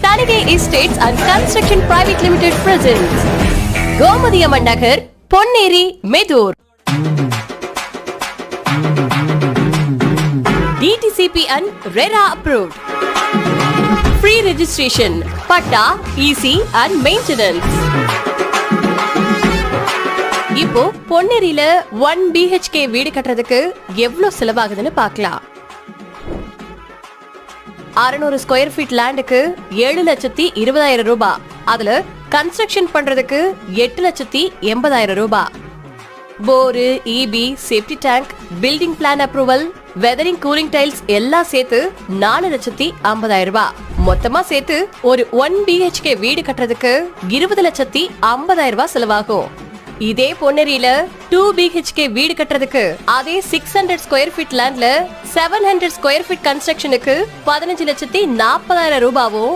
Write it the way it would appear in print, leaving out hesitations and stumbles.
Kalige Estates and Construction Private Limited presents Gomadiyamman Nagar, Ponneri, Medur. DTCP and RERA approved. Free registration, Patta, EC and maintenance. இப்போ பொன்னேரியில 1 BHK வீடு கட்டுறதுக்கு எவ்வளவு செலவாகுதுன்னு பார்க்கலாம். 600 square feet லேண்டுக்கு 7,20,000 ரூபாய். அதுல கன்ஸ்ட்ரக்ஷன் பண்றதுக்கு 8,80,000 ரூபாய். Bore, EB, safety tank, building plan approval, weathering cooling tiles எல்லாம் சேர்த்து 4,50,000 ரூபாய். மொத்தமா சேர்த்து ஒரு 1 BHK வீடு கட்டுறதுக்கு 20,50,000 ரூபாய் செலவாகும். இதே பொன்னேரியில 2 BHK வீடு கட்டுறதுக்கு அதே 600 ஸ்கொயர் ஃபீட் லேண்ட்ல 700 ஸ்கொயர் ஃபீட் கன்ஸ்ட்ரக்ஷனுக்கு 15,40,000 ரூபாவும்